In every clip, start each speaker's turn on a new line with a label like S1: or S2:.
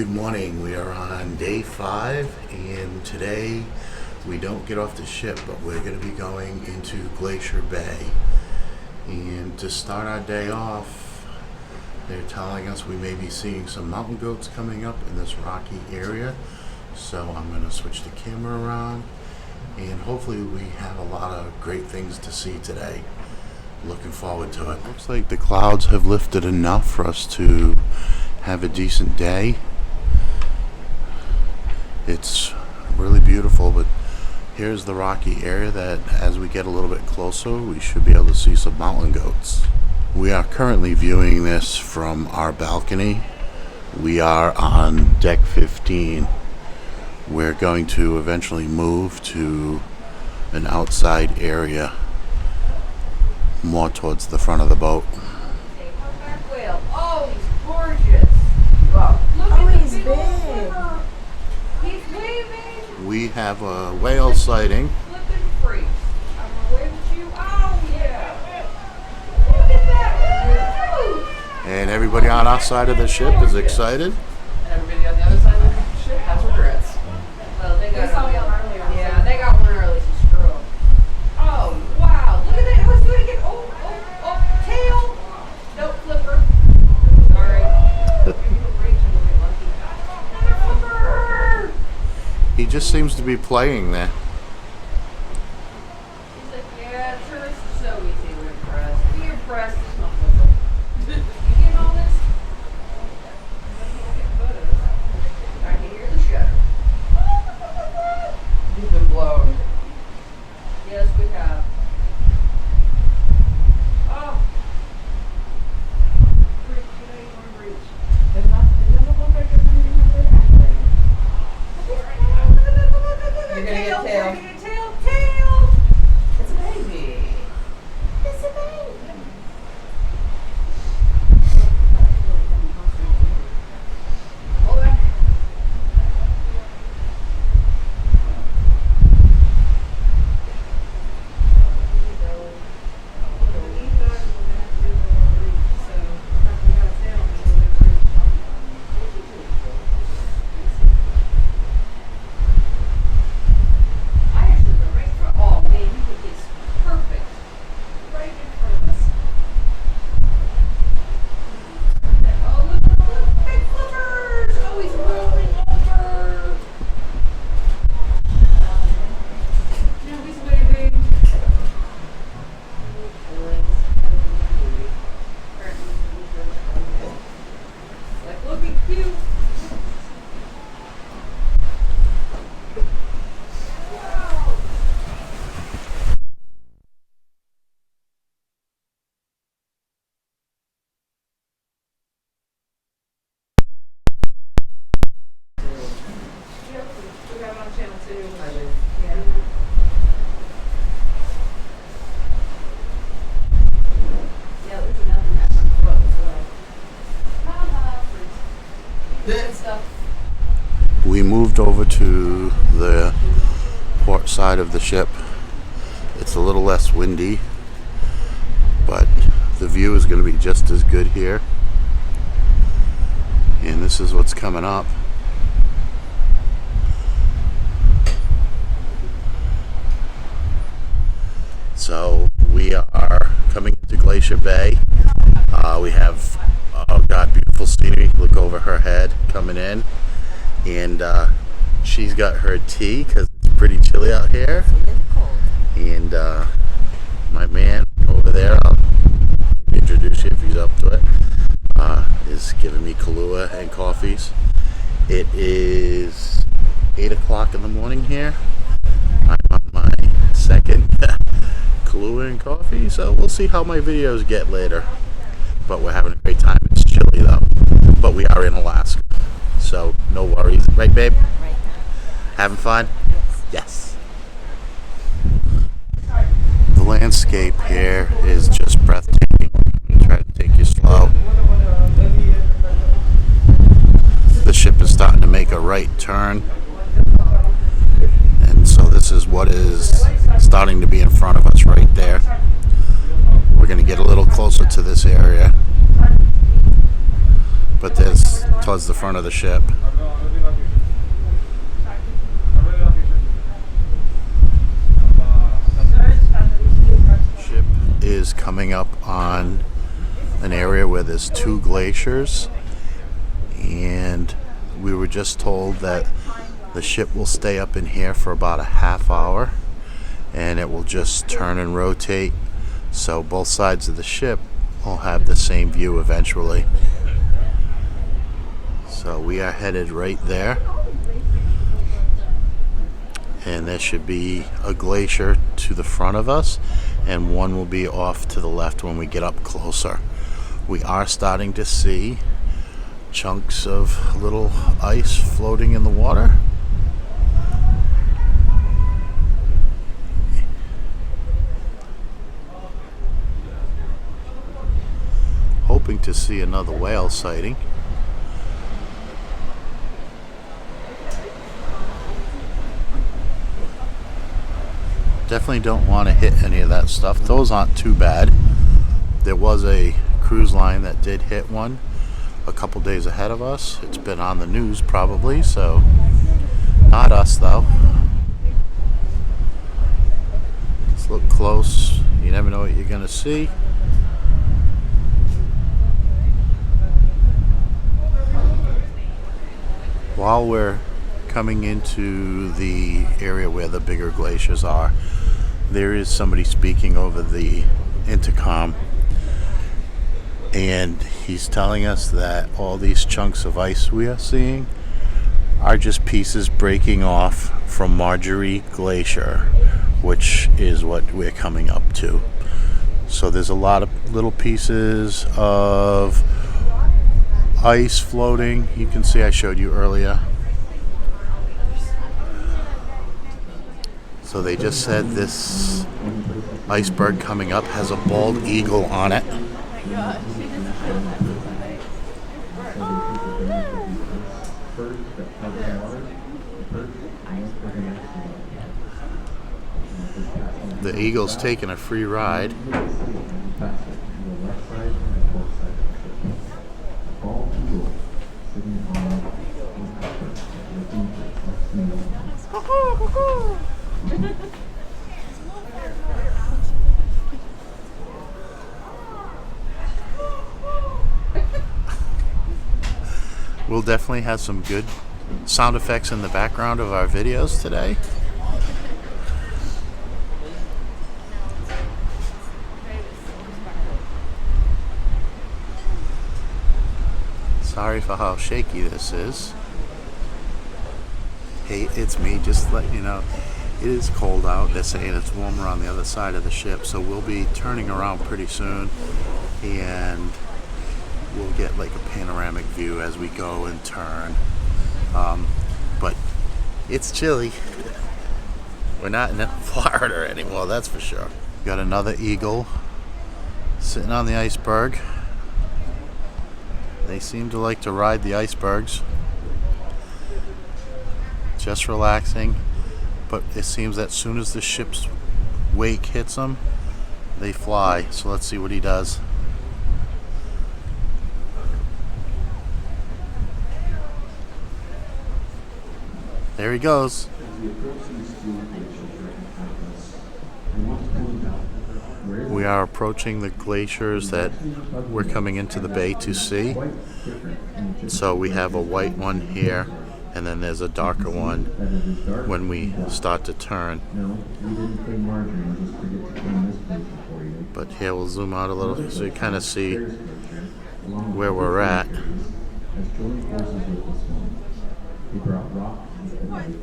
S1: Good morning. We are on day 5, and today we don't get off the ship, but we're going to be going into Glacier Bay. And to start our day off, they're telling us we may be seeing some mountain goats coming up in this rocky area. So I'm going to switch the camera around, and hopefully we have a lot of great things to see today. Looking forward to it. Looks like the clouds have lifted enough for us to have a decent day. It's really beautiful, but here's the rocky area that as we get a little bit closer, we should be able to see some mountain goats. We are currently viewing this from our balcony. We are on deck 15. We're going to eventually move to an outside area more towards the front of the boat.
S2: Oh, he's gorgeous. Wow. Look at he's big. He's waving.
S1: We have a whale sighting.
S2: Flipping freak. I'm gonna wave at you. Oh yeah. Look at that.
S1: And everybody on our side of the ship is excited.
S3: And everybody on the other side of the ship has regrets.
S2: Well, they got one earlier. Yeah, they got one early. She's screw. Oh wow. Look at that. Let's do it again. Oh, tail. Nope, flipper. Sorry. Flipper.
S1: He just seems to be playing there.
S2: He's like, yeah, tourists are so easy to impress. Be impressed. It's not flipper. You getting all this? I can hear the shutter.
S3: You've been blown.
S2: Yes, we have. Oh. Breach, you know you want to breach.
S3: It doesn't look like there's anything up there anyway. You're gonna get tail.
S2: You're gonna get tail. Tail.
S3: It's a baby.
S2: It's a baby. Hold on. I actually went right through. Oh man, you did this perfect. Right in front of us. Oh look, big flippers! Oh, he's rolling over. Now he's waving. Like looking cute. Wow. Yep, we have it on channel 2. Yeah. Yeah, there's another in that front foot as well. Ha Good stuff.
S1: We moved over to the port side of the ship. It's a little less windy, but the view is going to be just as good here. And this is what's coming up. So we are coming into Glacier Bay. We have, oh God, beautiful scenery. Look over her head coming in. And she's got her tea because it's pretty chilly out here. And my man over there, I'll introduce you if he's up to it, is giving me Kahlua and coffees. It is 8 o'clock in the morning here. I'm on my second Kahlua and coffee, so we'll see how my videos get later. But we're having a great time. It's chilly though, but we are in Alaska, so no worries. Right, babe?
S4: Right.
S1: Having fun?
S4: Yes.
S1: Yes. The landscape here is just breathtaking. Try to take you slow. The ship is starting to make a right turn, and so this is what is starting to be in front of us right there. We're going to get a little closer to this area, but there's towards the front of the ship. Ship is coming up on an area where there's 2 glaciers, and we were just told that the ship will stay up in here for about a half hour, and it will just turn and rotate, so both sides of the ship will have the same view eventually. So we are headed right there, and there should be a glacier to the front of us, and one will be off to the left when we get up closer. We are starting to see chunks of little ice floating in the water. Hoping to see another whale sighting. Definitely don't want to hit any of that stuff. Those aren't too bad. There was a cruise line that did hit one a couple days ahead of us. It's been on the news probably, so not us though. Let's look close. You never know what you're gonna see. While we're coming into the area where the bigger glaciers are, there is somebody speaking over the intercom, and he's telling us that all these chunks of ice we are seeing are just pieces breaking off from Marjorie Glacier, which is what we're coming up to. So there's a lot of little pieces of ice floating. You can see I showed you earlier. So they just said this iceberg coming up has a bald eagle on it. The eagle's taking a free ride. We'll definitely have some good sound effects in the background of our videos today. Sorry for how shaky this is. Hey, it's me, just to let you know, it is cold out. They're saying it's warmer on the other side of the ship, so we'll be turning around pretty soon, and we'll get like a panoramic view as we go and turn. But it's chilly. We're not in Florida anymore, that's for sure. Got another eagle sitting on the iceberg. They seem to like to ride the icebergs. Just relaxing. But it seems that as soon as the ship's wake hits them, they fly. So let's see what he does. There he goes. We are approaching the glaciers that we're coming into the bay to see. So we have a white one here, and then there's a darker one when we start to turn. But here we'll zoom out a little so you kind of see where we're at.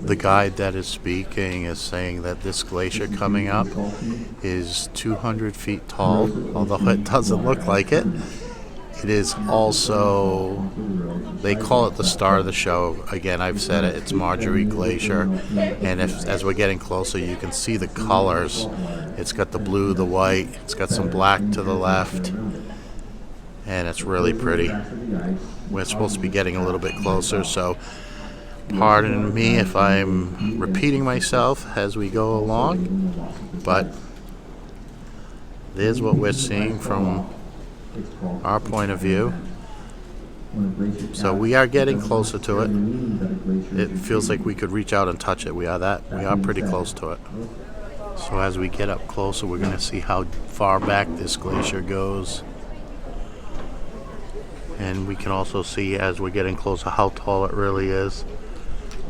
S1: The guide that is speaking is saying that this glacier coming up is 200 feet tall, although it doesn't look like it. It is also, they call it the star of the show. Again, I've said it, it's Marjorie Glacier. And as we're getting closer, you can see the colors. It's got the blue, the white, it's got some black to the left, and it's really pretty. We're supposed to be getting a little bit closer, so pardon me if I'm repeating myself as we go along, but there's what we're seeing from our point of view. So we are getting closer to it. It feels like we could reach out and touch it. We are pretty close to it. So as we get up closer, we're going to see how far back this glacier goes. And we can also see as we're getting closer how tall it really is.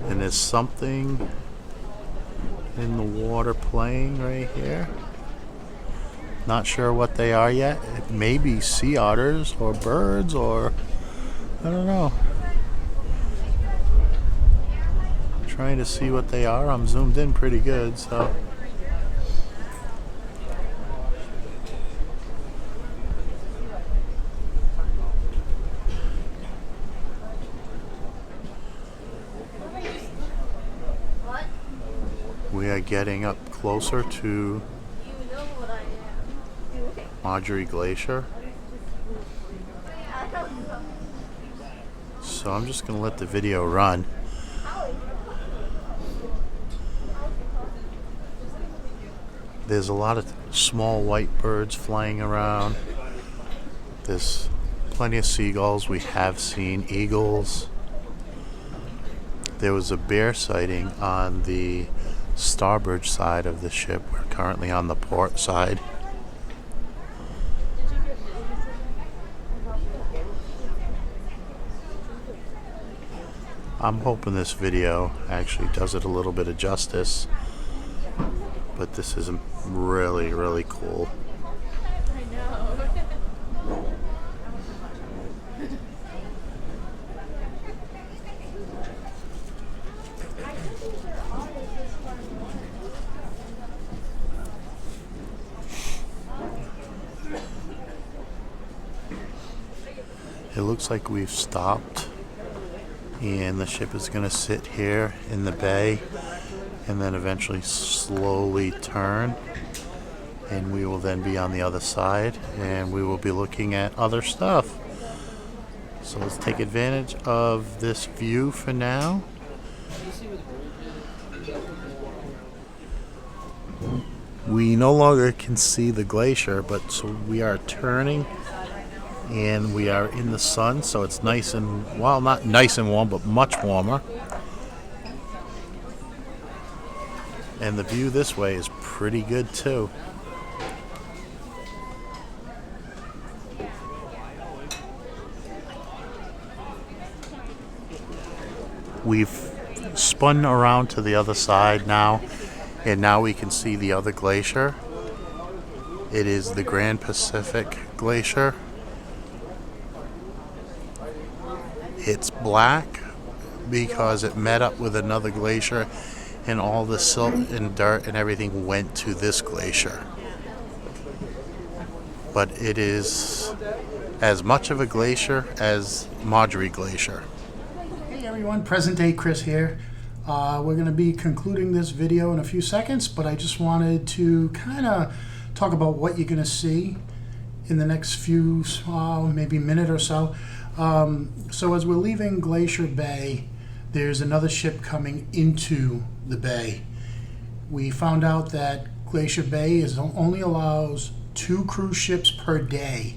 S1: And there's something in the water playing right here. Not sure what they are yet. It may be sea otters or birds or I don't know. Trying to see what they are. I'm zoomed in pretty good, so. We are getting up closer to Marjorie Glacier. So I'm just going to let the video run. There's a lot of small white birds flying around. There's plenty of seagulls. We have seen eagles. There was a bear sighting on the starboard side of the ship. We're currently on the port side. I'm hoping this video actually does it a little bit of justice, but this is really, really cool.
S4: I know.
S1: It looks like we've stopped, and the ship is going to sit here in the bay and then eventually slowly turn, and we will then be on the other side and we will be looking at other stuff. So let's take advantage of this view for now. We no longer can see the glacier, but so we are turning and we are in the sun, so it's nice and, well, not nice and warm, but much warmer. And the view this way is pretty good too. We've spun around to the other side now, and now we can see the other glacier. It is the Grand Pacific Glacier. It's black because it met up with another glacier and all the silt and dirt and everything went to this glacier. But it is as much of a glacier as Marjorie Glacier.
S5: Hey everyone, present day Chris here. We're going to be concluding this video in a few seconds, but I just wanted to kind of talk about what you're going to see in the next few, maybe minute or so. So as we're leaving Glacier Bay, there's another ship coming into the bay. We found out that Glacier Bay only allows 2 cruise ships per day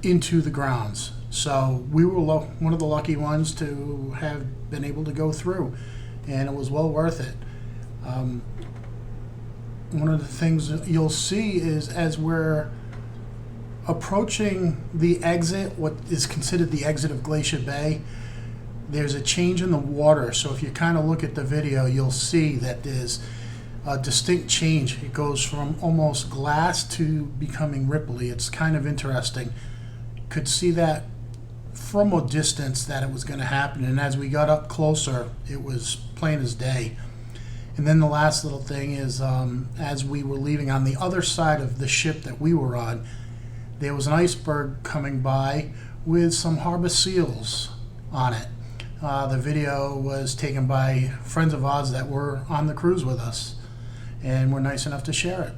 S5: into the grounds. So we were one of the lucky ones to have been able to go through, and it was well worth it. One of the things that you'll see is as we're approaching the exit, what is considered the exit of Glacier Bay, there's a change in the water. So if you kind of look at the video, you'll see that there's a distinct change. It goes from almost glass to becoming ripply. It's kind of interesting. Could see that from a distance that it was going to happen, and as we got up closer, it was plain as day. And then the last little thing is, as we were leaving on the other side of the ship that we were on, there was an iceberg coming by with some harbor seals on it. The video was taken by friends of ours that were on the cruise with us and were nice enough to share it.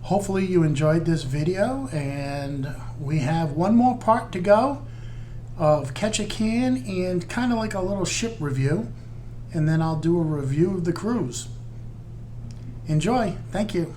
S5: Hopefully you enjoyed this video, and we have one more part to go of Catch a Can and kind of like a little ship review, and then I'll do a review of the cruise. Enjoy. Thank you.